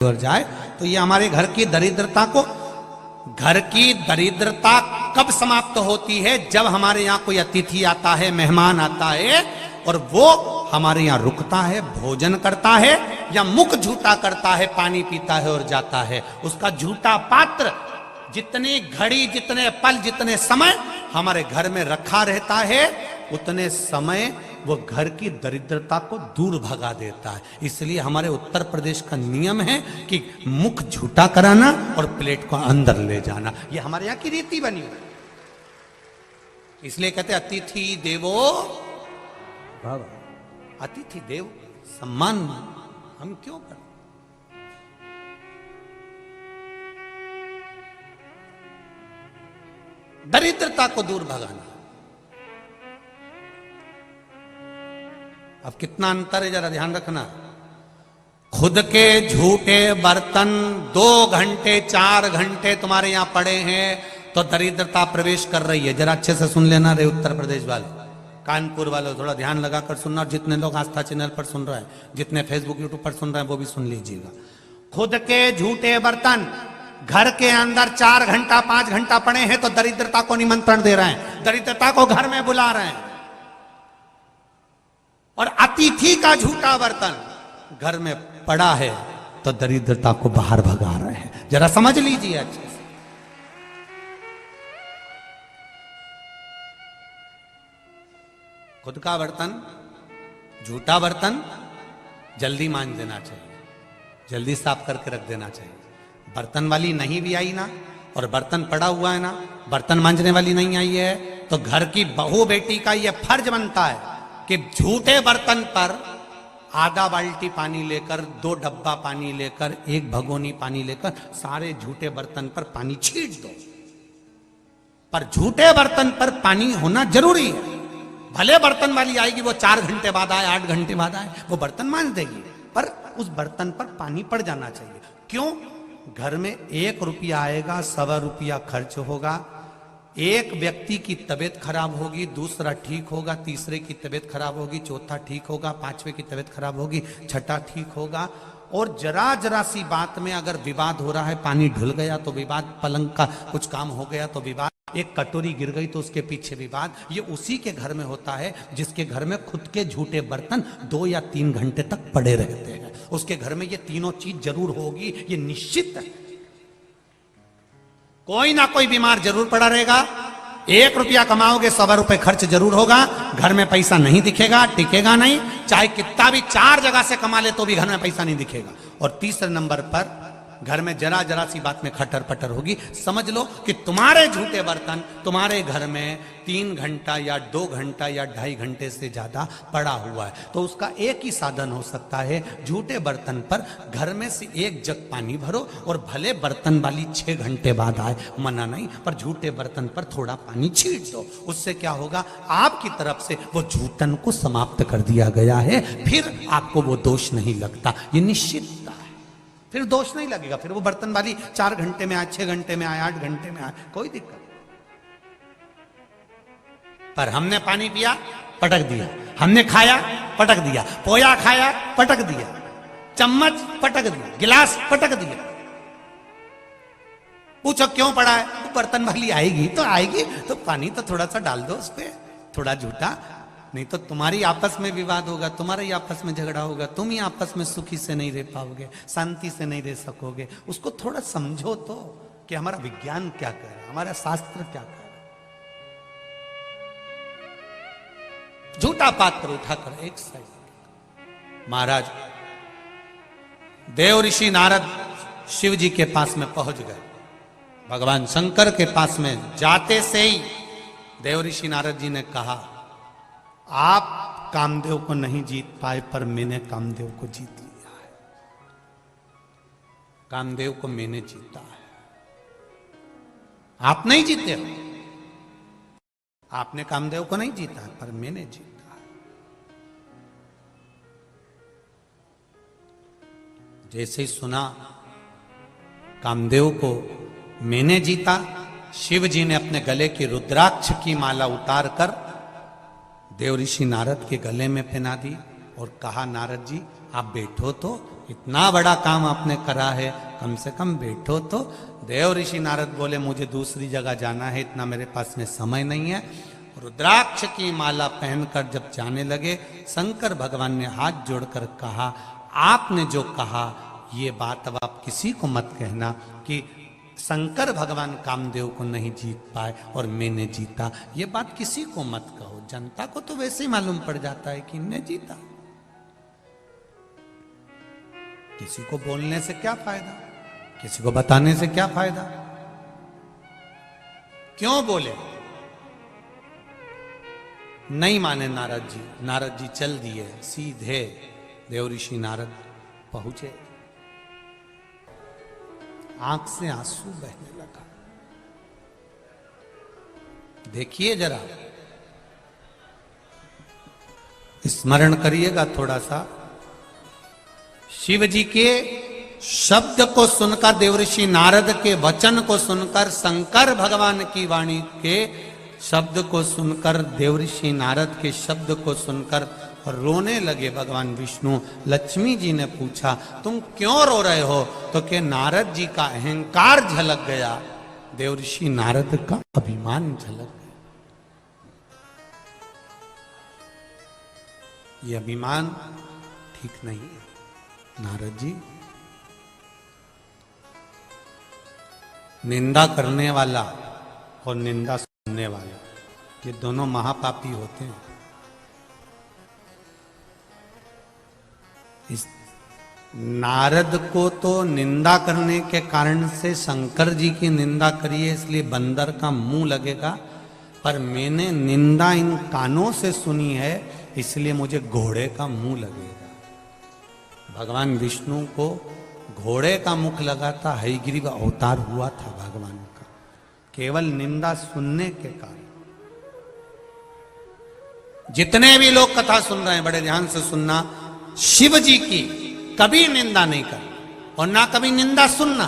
जाए तो ये हमारे घर की दरिद्रता को, घर की दरिद्रता कब समाप्त होती है? जब हमारे यहाँ कोई अतिथि आता है, मेहमान आता है और वो हमारे यहाँ रुकता है, भोजन करता है या मुख झूठा करता है, पानी पीता है और जाता है। उसका झूठा पात्र जितनी घड़ी, जितने पल, जितने समय हमारे घर में रखा रहता है, उतने समय वो घर की दरिद्रता को दूर भगा देता है। इसलिए हमारे उत्तर प्रदेश का नियम है कि मुख झूठा कराना और प्लेट को अंदर ले जाना, ये हमारे यहाँ की रीति बनी हुई। इसलिए कहते अतिथि देवो भव, अतिथि देव सम्मान हम क्यों करते? दरिद्रता को दूर भगाना। अब कितना अंतर है जरा ध्यान रखना। खुद के झूठे बर्तन 2 घंटे 4 घंटे तुम्हारे यहां पड़े हैं तो दरिद्रता प्रवेश कर रही है। जरा अच्छे से सुन लेना रे उत्तर प्रदेश वाले, कानपुर वाले, थोड़ा ध्यान लगाकर सुनना। और जितने लोग आस्था चैनल पर सुन रहे हैं, जितने फेसबुक यूट्यूब पर सुन रहे हैं, वो भी सुन लीजिएगा। खुद के झूठे बर्तन घर के अंदर 4 घंटा 5 घंटा पड़े हैं तो दरिद्रता को निमंत्रण दे रहे हैं, दरिद्रता को घर में बुला रहे हैं। और अतिथि का झूठा बर्तन घर में पड़ा है तो दरिद्रता को बाहर भगा रहे हैं। जरा समझ लीजिए अच्छे से। खुद का बर्तन, झूठा बर्तन जल्दी मांज देना चाहिए, जल्दी साफ करके रख देना चाहिए। बर्तन वाली नहीं भी आई ना, और बर्तन पड़ा हुआ है ना, बर्तन मांजने वाली नहीं आई है, तो घर की बहू बेटी का यह फर्ज बनता है कि झूठे बर्तन पर आधा बाल्टी पानी लेकर, 2 डब्बा पानी लेकर, 1 भगोनी पानी लेकर सारे झूठे बर्तन पर पानी छीट दो। पर झूठे बर्तन पर पानी होना जरूरी है। भले बर्तन वाली आएगी, वो 4 घंटे बाद आए, 8 घंटे बाद आए, वो बर्तन मांज देगी, पर उस बर्तन पर पानी पड़ जाना चाहिए। क्यों? घर में 1 रुपया आएगा, 1.25 रुपया खर्च होगा। एक व्यक्ति की तबीयत खराब होगी, दूसरा ठीक होगा, तीसरे की तबीयत खराब होगी, चौथा ठीक होगा, 5वें की तबीयत खराब होगी, छठा ठीक होगा। और जरा जरा सी बात में अगर विवाद हो रहा है, पानी ढुल गया तो विवाद, पलंग का कुछ काम हो गया तो विवाद, एक कटोरी गिर गई तो उसके पीछे विवाद। ये उसी के घर में होता है जिसके घर में खुद के झूठे बर्तन 2 या 3 घंटे तक पड़े रहते हैं। उसके घर में ये तीनों चीज जरूर होगी, ये निश्चित है। कोई ना कोई बीमार जरूर पड़ा रहेगा। 1 रुपया कमाओगे, 1.25 रुपए खर्च जरूर होगा। घर में पैसा नहीं दिखेगा, टिकेगा नहीं। चाहे कितना भी 4 जगह से कमा ले तो भी घर में पैसा नहीं दिखेगा। और तीसरे नंबर पर घर में जरा जरा सी बात में खटर पटर होगी। समझ लो कि तुम्हारे झूठे बर्तन तुम्हारे घर में 3 घंटा या 2 घंटा या 2.5 घंटे से ज्यादा पड़ा हुआ है। तो उसका एक ही साधन हो सकता है, झूठे बर्तन पर घर में से 1 जग पानी भरो। और भले बर्तन वाली 6 घंटे बाद आए, मना नहीं, पर झूठे बर्तन पर थोड़ा पानी छीट दो। उससे क्या होगा? आपकी तरफ से वो झूठन को समाप्त कर दिया गया है। फिर आपको वो दोष नहीं लगता, ये निश्चित है। फिर दोष नहीं लगेगा। फिर वो बर्तन वाली 4 घंटे में आए, 6 घंटे में आए, 8 घंटे में आए, कोई दिक्कत। पर हमने पानी पिया, पटक दिया। हमने खाया, पटक दिया। पोया खाया, पटक दिया। चम्मच पटक दिया, गिलास पटक दिया। पूछो क्यों पड़ा है? तो बर्तन वाली आएगी तो आएगी, तो पानी तो थोड़ा सा डाल दो उस पर, थोड़ा झूठा। नहीं तो तुम्हारी आपस में विवाद होगा, तुम्हारे ही आपस में झगड़ा होगा, तुम ही आपस में सुखी से नहीं रह पाओगे, शांति से नहीं रह सकोगे। उसको थोड़ा समझो तो कि हमारा विज्ञान क्या कह रहा है, हमारा शास्त्र क्या कह रहा है। झूठा पात्र उठाकर एक साइड। महाराज देव ऋषि नारद शिव जी के पास में पहुंच गए। भगवान शंकर के पास में जाते से ही देव ऋषि नारद जी ने कहा, आप कामदेव को नहीं जीत पाए, पर मैंने कामदेव को जीत लिया है। कामदेव को मैंने जीता है, आप नहीं जीते हो। आपने कामदेव को नहीं जीता, पर मैंने जीता है। जैसे ही सुना कामदेव को मैंने जीता, शिव जी ने अपने गले की रुद्राक्ष की माला उतारकर देव ऋषि नारद के गले में पहना दी और कहा, नारद जी आप बैठो तो इतना बड़ा काम आपने करा है, कम से कम बैठो तो। देव ऋषि नारद बोले मुझे दूसरी जगह जाना है, इतना मेरे पास में समय नहीं है। रुद्राक्ष की माला पहनकर जब जाने लगे, शंकर भगवान ने हाथ जोड़कर कहा, आपने जो कहा ये बात अब आप किसी को मत कहना कि शंकर भगवान कामदेव को नहीं जीत पाए और मैंने जीता, ये बात किसी को मत कहो। जनता को तो वैसे ही मालूम पड़ जाता है कि इनने जीता, किसी को बोलने से क्या फायदा, किसी को बताने से क्या फायदा। क्यों बोले? नहीं माने नारद जी। नारद जी चल दिए, सीधे देव ऋषि नारद पहुंचे। आंख से आंसू बहने लगा। देखिए जरा, स्मरण करिएगा थोड़ा सा। शिव जी के शब्द को सुनकर, देवऋषि नारद के वचन को सुनकर, शंकर भगवान की वाणी के शब्द को सुनकर, देवऋषि नारद के शब्द को सुनकर रोने लगे भगवान विष्णु। लक्ष्मी जी ने पूछा तुम क्यों रो रहे हो? तो के नारद जी का अहंकार झलक गया, देवऋषि नारद का अभिमान झलक गया। ये अभिमान ठीक नहीं है नारद जी। निंदा करने वाला और निंदा सुनने वाला, ये दोनों महापापी होते हैं। इस नारद को तो निंदा करने के कारण से शंकर जी की निंदा करी है, इसलिए बंदर का मुंह लगेगा, पर मैंने निंदा इन कानों से सुनी है, इसलिए मुझे घोड़े का मुंह लगेगा। भगवान विष्णु को घोड़े का मुख लगा था, हयग्रीव अवतार हुआ था भगवान का, केवल निंदा सुनने के कारण। जितने भी लोग कथा सुन रहे हैं बड़े ध्यान से सुनना, शिव जी की कभी निंदा नहीं कर और ना कभी निंदा सुनना।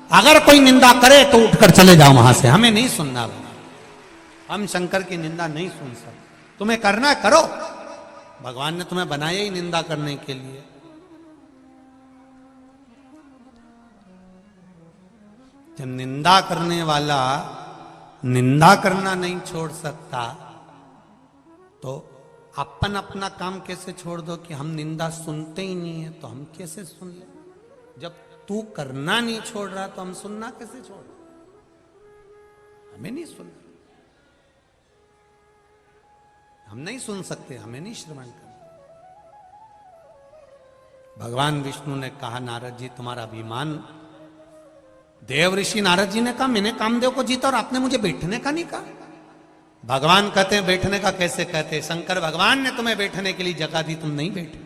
अगर कोई निंदा करे तो उठकर चले जाओ वहां से, हमें नहीं सुनना। हम शंकर की निंदा नहीं सुन सकते। तुम्हें करना करो, भगवान ने तुम्हें बनाया ही निंदा करने के लिए। जब निंदा करने वाला निंदा करना नहीं छोड़ सकता, तो अपन अपना काम कैसे छोड़ दो कि हम निंदा सुनते ही नहीं है, तो हम कैसे सुन ले? जब तू करना नहीं छोड़ रहा तो हम सुनना कैसे छोड़? हमें नहीं सुनना, हम नहीं सुन सकते, हमें नहीं श्रवण करना। भगवान विष्णु ने कहा नारद जी तुम्हारा अभिमान। देव ऋषि नारद जी ने कहा मैंने कामदेव को जीता और आपने मुझे बैठने का नहीं कहा। भगवान कहते हैं बैठने का कैसे कहते हैं? शंकर भगवान ने तुम्हें बैठने के लिए जगह दी, तुम नहीं बैठे।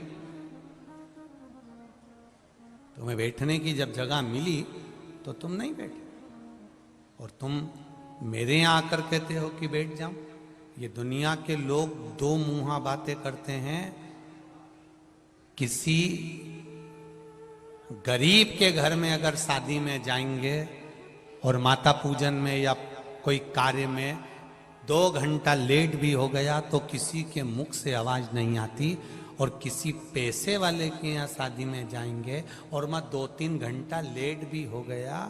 तुम्हें बैठने की जब जगह मिली तो तुम नहीं बैठे, और तुम मेरे यहां आकर कहते हो कि बैठ जाओ। ये दुनिया के लोग दो मुंहा बातें करते हैं। किसी गरीब के घर में अगर शादी में जाएंगे और माता पूजन में या कोई कार्य में 2 घंटा लेट भी हो गया तो किसी के मुख से आवाज नहीं आती, और किसी पैसे वाले के यहाँ शादी में जाएंगे और मैं 2-3 घंटा लेट भी हो गया,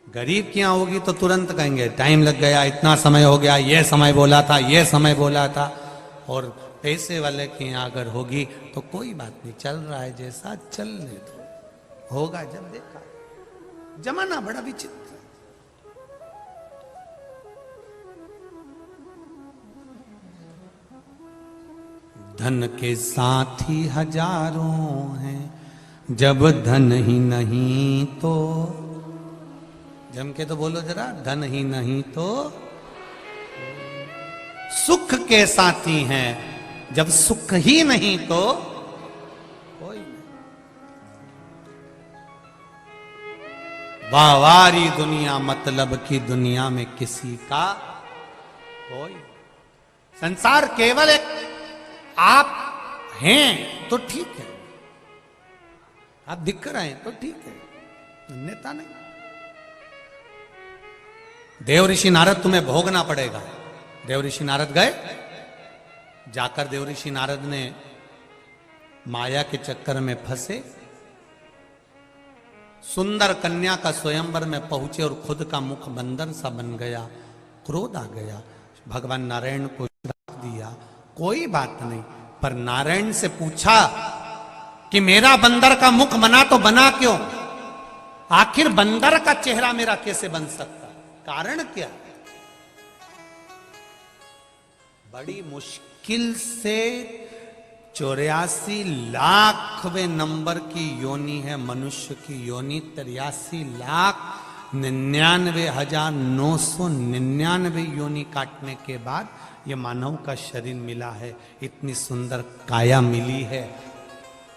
गरीब की यहाँ होगी तो तुरंत कहेंगे टाइम लग गया, इतना समय हो गया, ये समय बोला था, ये समय बोला था। और पैसे वाले के यहाँ अगर होगी तो कोई बात नहीं, चल रहा है जैसा चलने दो, होगा जब देखा। जमाना बड़ा विचित्र। धन के साथी हजारों हैं, जब धन ही नहीं तो, जम के तो बोलो जरा, धन ही नहीं तो सुख के साथी हैं, जब सुख ही नहीं तो कोई नहीं। वाहवारी दुनिया मतलब की दुनिया में किसी का कोई। संसार केवल एक आप हैं तो ठीक है, आप दिख रहे हैं तो ठीक है, अन्यथा नहीं। देव ऋषि नारद तुम्हें भोगना पड़ेगा। देव ऋषि नारद गए, जाकर देव ऋषि नारद ने माया के चक्कर में फंसे सुंदर कन्या का स्वयंवर में पहुंचे और खुद का मुख बंदर सा बन गया, क्रोध आ गया, भगवान नारायण को श्राप दिया। कोई बात नहीं, पर नारायण से पूछा कि मेरा बंदर का मुख बना तो बना क्यों? आखिर बंदर का चेहरा मेरा कैसे बन सकता? कारण क्या? बड़ी मुश्किल से 84 लाखवें नंबर की योनि है मनुष्य की योनि। 83,99,999 योनि काटने के बाद ये मानव का शरीर मिला है, इतनी सुंदर काया मिली है।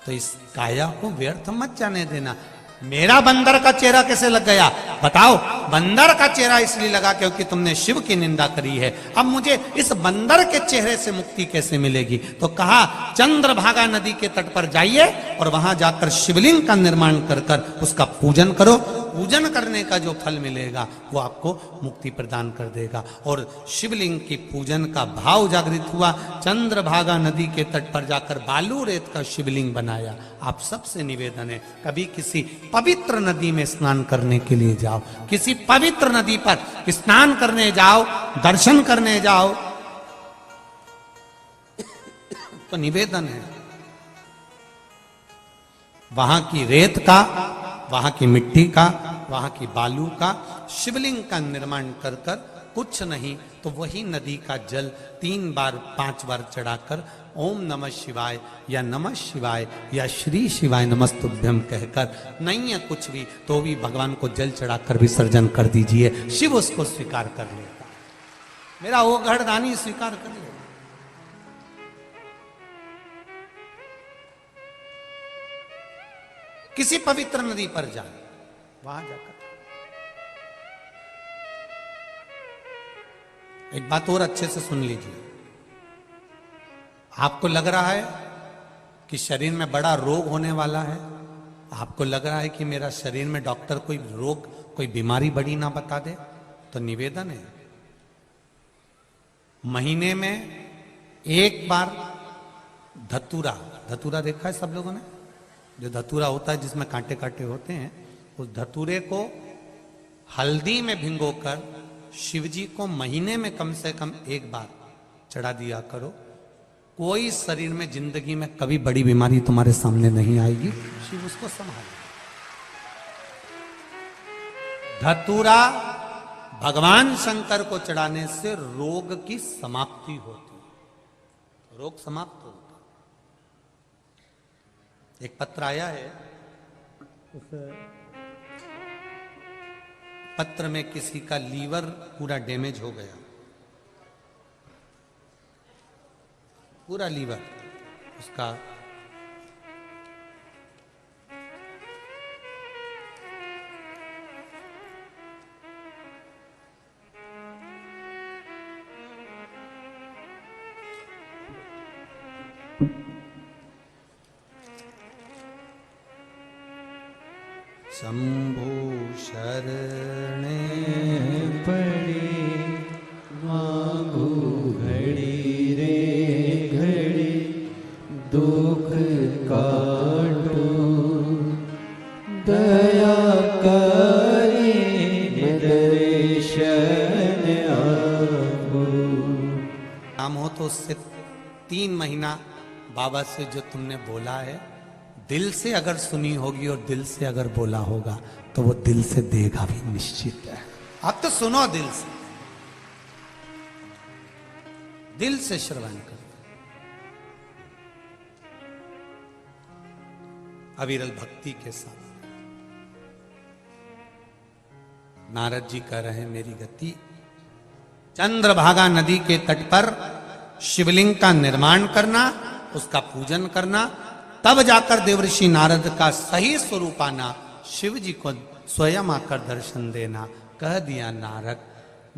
तो इस काया को व्यर्थ मत जाने देना। मेरा बंदर का चेहरा कैसे लग गया बताओ? बंदर का चेहरा इसलिए लगा क्योंकि तुमने शिव की निंदा करी है। अब मुझे इस बंदर के चेहरे से मुक्ति कैसे मिलेगी? तो कहा चंद्रभागा नदी के तट पर जाइए और वहां जाकर शिवलिंग का निर्माण कर कर उसका पूजन करो। पूजन करने का जो फल मिलेगा वो आपको मुक्ति प्रदान कर देगा। और शिवलिंग की पूजन का भाव जागृत हुआ। चंद्रभागा नदी के तट पर जाकर बालू रेत का शिवलिंग बनाया। आप सबसे निवेदन है, कभी किसी पवित्र नदी में स्नान करने के लिए जाओ, किसी पवित्र नदी पर स्नान करने जाओ, दर्शन करने जाओ, तो निवेदन है वहां की रेत का, वहां की मिट्टी का, वहां की बालू का शिवलिंग का निर्माण कर कर कुछ नहीं तो वही नदी का जल 3 बार 5 बार चढ़ाकर ओम नमः शिवाय या नमः शिवाय या श्री शिवाय नमस्तुभ्यम कहकर, नहीं है कुछ भी तो भी भगवान को जल चढ़ाकर विसर्जन कर दीजिए। शिव उसको स्वीकार कर लेता, मेरा वो घड़दानी स्वीकार कर लेता। किसी पवित्र नदी पर जाए, वहां जाकर एक बात और अच्छे से सुन लीजिए। आपको लग रहा है कि शरीर में बड़ा रोग होने वाला है, आपको लग रहा है कि मेरा शरीर में डॉक्टर कोई रोग कोई बीमारी बड़ी ना बता दे, तो निवेदन है महीने में एक बार धतूरा, धतूरा देखा है सब लोगों ने? जो धतूरा होता है जिसमें कांटे कांटे होते हैं, उस धतूरे को हल्दी में भिगोकर शिवजी को महीने में कम से कम एक बार चढ़ा दिया करो। कोई शरीर में जिंदगी में कभी बड़ी बीमारी तुम्हारे सामने नहीं आएगी, शिव उसको संभाले। धतूरा भगवान शंकर को चढ़ाने से रोग की समाप्ति होती है, रोग समाप्त होता। एक पत्र आया है, उस पत्र में किसी का लीवर पूरा डैमेज हो गया, पूरा लीवर उसका शंभो शरणे पड़े मांगू घड़ी रे घड़ी दुख काटो दया करे दर्शन आपो। काम हो तो उससे 3 महीना बाबा से जो तुमने बोला है दिल से अगर सुनी होगी और दिल से अगर बोला होगा तो वो दिल से देगा भी निश्चित है। आप तो सुनो दिल से श्रवण करो। अविरल भक्ति के साथ नारद जी कह रहे हैं मेरी गति चंद्रभागा नदी के तट पर शिवलिंग का निर्माण करना, उसका पूजन करना, तब जाकर देवऋषि नारद का सही स्वरूप आना, शिव जी को स्वयं आकर दर्शन देना। कह दिया नारद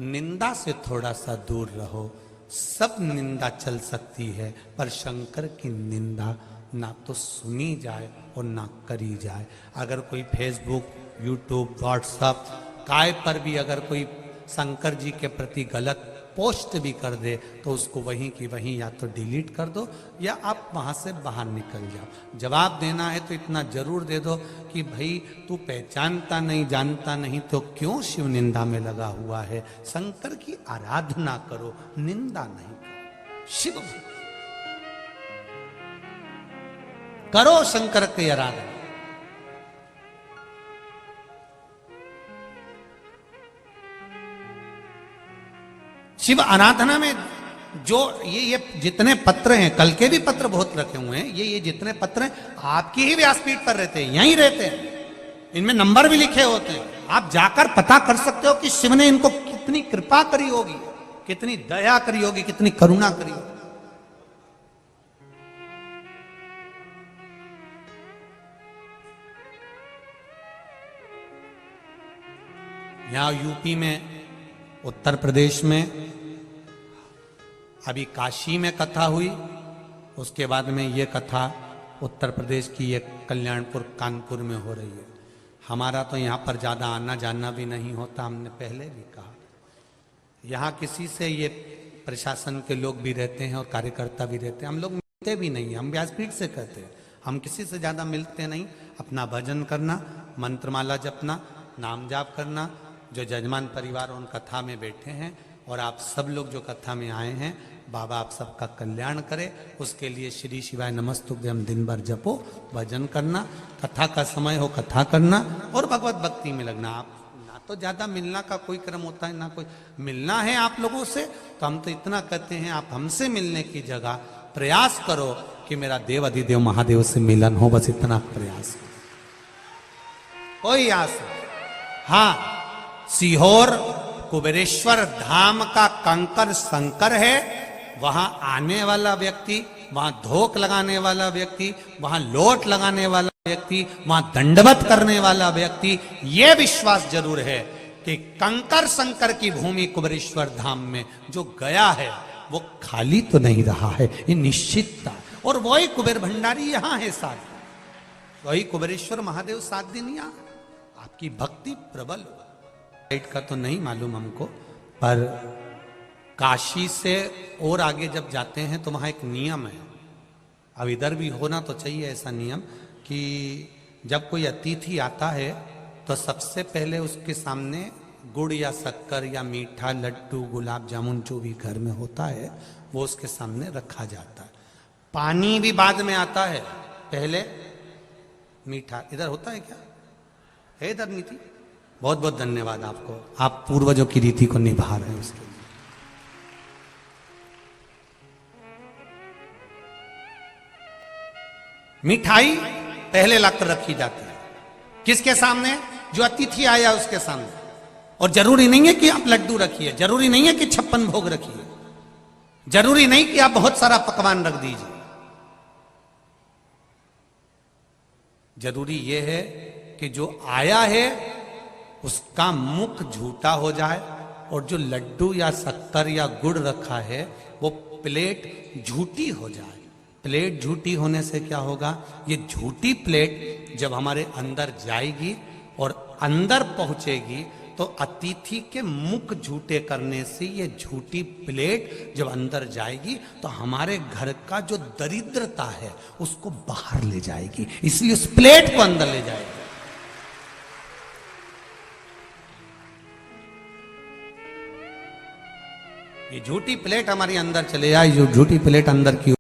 निंदा से थोड़ा सा दूर रहो, सब निंदा चल सकती है पर शंकर की निंदा ना तो सुनी जाए और ना करी जाए। अगर कोई फेसबुक, यूट्यूब, व्हाट्सएप काय पर भी अगर कोई शंकर जी के प्रति गलत पोस्ट भी कर दे तो उसको वहीं की वहीं या तो डिलीट कर दो या आप वहां से बाहर निकल जाओ। जवाब देना है तो इतना जरूर दे दो कि भाई तू पहचानता नहीं जानता नहीं तो क्यों शिव निंदा में लगा हुआ है। शंकर की आराधना करो, निंदा नहीं करो। शिव करो शंकर की आराधना। शिव आराधना में जो ये जितने पत्र हैं, कल के भी पत्र बहुत रखे हुए हैं, ये जितने पत्र हैं आपकी ही व्यासपीठ पर रहते हैं, यहीं रहते हैं, इनमें नंबर भी लिखे होते हैं। आप जाकर पता कर सकते हो कि शिव ने इनको कितनी कृपा करी होगी, कितनी दया करी होगी, कितनी करुणा करी होगी। यहां यूपी में, उत्तर प्रदेश में अभी काशी में कथा हुई, उसके बाद में ये कथा उत्तर प्रदेश की ये कल्याणपुर कानपुर में हो रही है। हमारा तो यहाँ पर ज़्यादा आना जाना भी नहीं होता, हमने पहले भी कहा। यहाँ किसी से ये प्रशासन के लोग भी रहते हैं और कार्यकर्ता भी रहते हैं, हम लोग मिलते भी नहीं, हम व्यासपीठ से कहते हैं, हम किसी से ज़्यादा मिलते नहीं। अपना भजन करना, मंत्रमाला जपना, नाम जाप करना। जो जजमान परिवार उन कथा में बैठे हैं और आप सब लोग जो कथा में आए हैं, बाबा आप सबका कल्याण करे, उसके लिए श्री शिवाय नमस्तुभ्यम दिन भर जपो, भजन करना, कथा का समय हो कथा करना और भगवत भक्ति में लगना। आप ना तो ज्यादा मिलना का कोई क्रम होता है, ना कोई मिलना है आप लोगों से, तो हम तो इतना कहते हैं आप हमसे मिलने की जगह प्रयास करो कि मेरा देव अधिदेव महादेव से मिलन हो, बस इतना प्रयास करो, कोई आस। हाँ, सीहोर कुबेरेश्वर धाम का कंकर शंकर है, वहां आने वाला व्यक्ति, वहां धोक लगाने वाला व्यक्ति, वहां लोट लगाने वाला व्यक्ति, वहां दंडवत करने वाला व्यक्ति, यह विश्वास जरूर है कि कंकर शंकर की भूमि कुबेरेश्वर धाम में जो गया है वो खाली तो नहीं रहा है, ये निश्चितता। और वही कुबेर भंडारी यहां है साथ, वही कुबेरेश्वर महादेव 7 दिन यहां। आपकी भक्ति प्रबल हो। का तो नहीं मालूम हमको, पर काशी से और आगे जब जाते हैं तो वहाँ एक नियम है, अब इधर भी होना तो चाहिए ऐसा नियम, कि जब कोई अतिथि आता है तो सबसे पहले उसके सामने गुड़ या शक्कर या मीठा, लड्डू, गुलाब जामुन जो भी घर में होता है वो उसके सामने रखा जाता है। पानी भी बाद में आता है, पहले मीठा। इधर होता है क्या? है इधर नीति? बहुत बहुत धन्यवाद आपको, आप पूर्वजों की रीति को निभा रहे हैं उसके लिए। मिठाई पहले लाकर रखी जाती है, किसके सामने? जो अतिथि आया उसके सामने। और जरूरी नहीं है कि आप लड्डू रखिए, जरूरी नहीं है कि 56 भोग रखिए, जरूरी नहीं कि आप बहुत सारा पकवान रख दीजिए। जरूरी यह है कि जो आया है उसका मुख झूठा हो जाए और जो लड्डू या शक्कर या गुड़ रखा है वो प्लेट झूठी हो जाए। प्लेट झूठी होने से क्या होगा? ये झूठी प्लेट जब हमारे अंदर जाएगी और अंदर पहुंचेगी तो अतिथि के मुख झूठे करने से ये झूठी प्लेट जब अंदर जाएगी तो हमारे घर का जो दरिद्रता है उसको बाहर ले जाएगी, इसलिए उस प्लेट को अंदर ले जाएगी। ये झूठी प्लेट हमारी अंदर चले जाए, जो झूठी प्लेट अंदर की